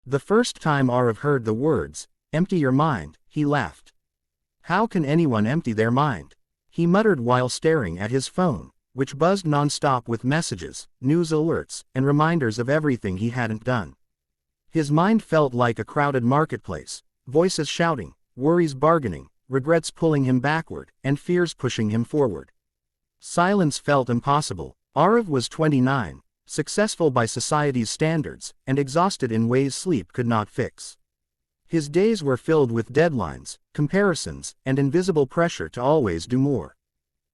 The first time Arav heard the words, "Empty your mind," he laughed. How can anyone empty their mind? He muttered while staring at his phone, which buzzed non-stop with messages, news alerts, and reminders of everything he hadn't done. His mind felt like a crowded marketplace, voices shouting, worries bargaining, regrets pulling him backward, and fears pushing him forward. Silence felt impossible. Arav was 29, successful by society's standards, and exhausted in ways sleep could not fix. His days were filled with deadlines, comparisons, and invisible pressure to always do more.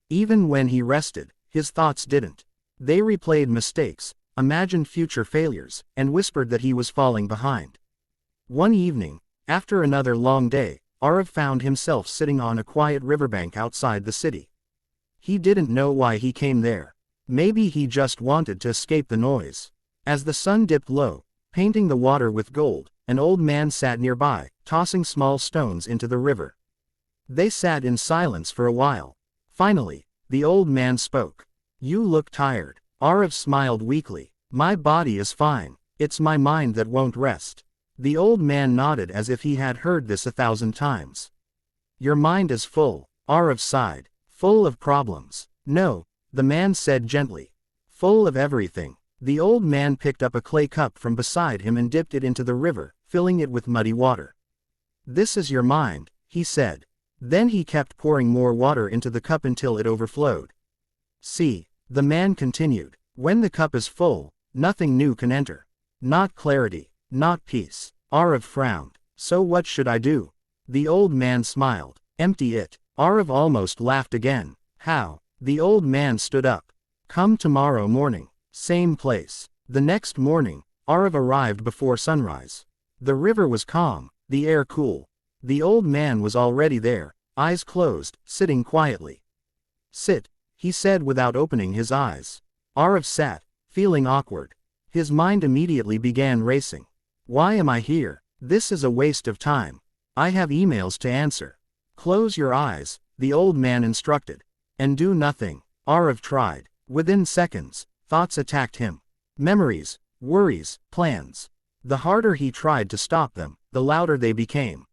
Even when he rested, his thoughts didn't. They replayed mistakes, imagined future failures, and whispered that he was falling behind. One evening, after another long day, Arav found himself sitting on a quiet riverbank outside the city. He didn't know why he came there. Maybe he just wanted to escape the noise. As the sun dipped low, painting the water with gold, an old man sat nearby, tossing small stones into the river. They sat in silence for a while. Finally, the old man spoke. "You look tired." Arav smiled weakly. "My body is fine. It's my mind that won't rest." The old man nodded as if he had heard this 1,000 times. "Your mind is full," Arav sighed. "Full of problems." "No," the man said gently. "Full of everything." The old man picked up a clay cup from beside him and dipped it into the river, filling it with muddy water. "This is your mind," he said. Then he kept pouring more water into the cup until it overflowed. "See," the man continued, "when the cup is full, nothing new can enter. Not clarity, not peace." Arav frowned. "So what should I do?" The old man smiled. "Empty it." Arav almost laughed again. "How?" The old man stood up. "Come tomorrow morning. Same place." The next morning, Arav arrived before sunrise. The river was calm, the air cool. The old man was already there, eyes closed, sitting quietly. "Sit," he said without opening his eyes. Arav sat, feeling awkward. His mind immediately began racing. "Why am I here? This is a waste of time. I have emails to answer." "Close your eyes," the old man instructed. "And do nothing." Arav tried. Within seconds, thoughts attacked him. Memories, worries, plans. The harder he tried to stop them, the louder they became.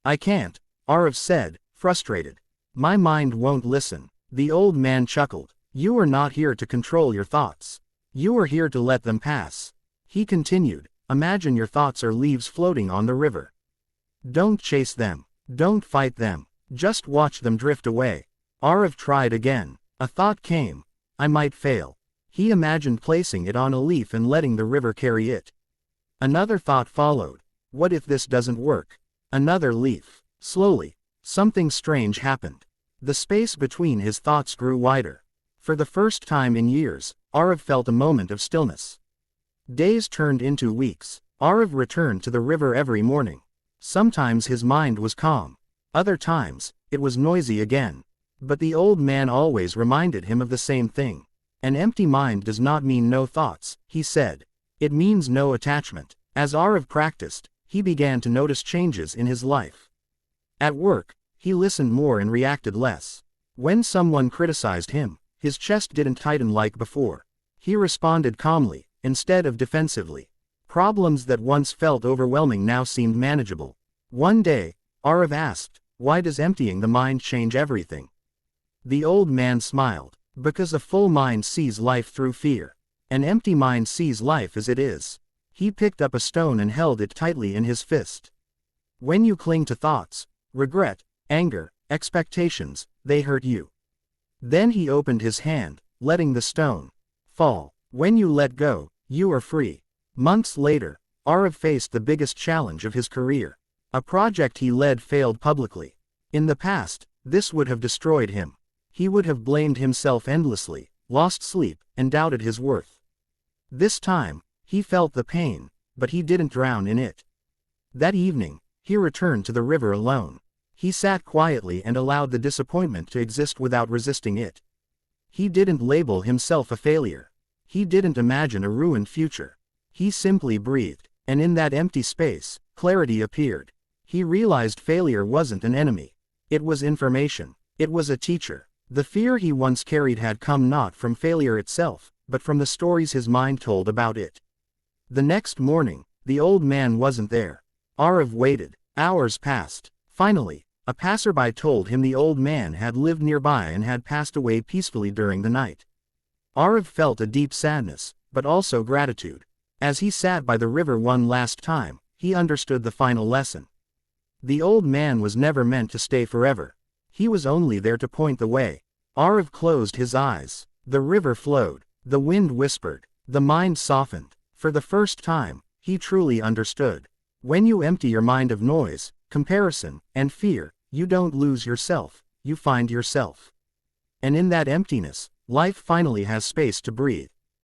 "I can't," Arav said, frustrated. "My mind won't listen." The old man chuckled. "You are not here to control your thoughts. You are here to let them pass." He continued, "Imagine your thoughts are leaves floating on the river. Don't chase them. Don't fight them. Just watch them drift away." Arav tried again. A thought came. I might fail. He imagined placing it on a leaf and letting the river carry it. Another thought followed. What if this doesn't work? Another leaf. Slowly, something strange happened. The space between his thoughts grew wider. For the first time in years, Arav felt a moment of stillness. Days turned into weeks. Arav returned to the river every morning. Sometimes his mind was calm. Other times, it was noisy again. But the old man always reminded him of the same thing. "An empty mind does not mean no thoughts," he said. "It means no attachment." As Arav practiced, he began to notice changes in his life. At work, he listened more and reacted less. When someone criticized him, his chest didn't tighten like before. He responded calmly, instead of defensively. Problems that once felt overwhelming now seemed manageable. One day, Arav asked, "Why does emptying the mind change everything?" The old man smiled. "Because a full mind sees life through fear. An empty mind sees life as it is." He picked up a stone and held it tightly in his fist. "When you cling to thoughts, regret, anger, expectations, they hurt you." Then he opened his hand, letting the stone fall. "When you let go, you are free." Months later, Arav faced the biggest challenge of his career. A project he led failed publicly. In the past, this would have destroyed him. He would have blamed himself endlessly, lost sleep, and doubted his worth. This time, he felt the pain, but he didn't drown in it. That evening, he returned to the river alone. He sat quietly and allowed the disappointment to exist without resisting it. He didn't label himself a failure. He didn't imagine a ruined future. He simply breathed, and in that empty space, clarity appeared. He realized failure wasn't an enemy. It was information. It was a teacher. The fear he once carried had come not from failure itself, but from the stories his mind told about it. The next morning, The old man wasn't there. Arav waited. Hours passed. Finally, a passerby told him the old man had lived nearby and had passed away peacefully during the night. Arav felt a deep sadness, but also gratitude. As he sat by the river one last time, he understood the final lesson. The old man was never meant to stay forever. He was only there to point the way. Arav closed his eyes. The river flowed. The wind whispered. The mind softened. For the first time, he truly understood. When you empty your mind of noise, comparison, and fear, you don't lose yourself, you find yourself. And in that emptiness, life finally has space to breathe.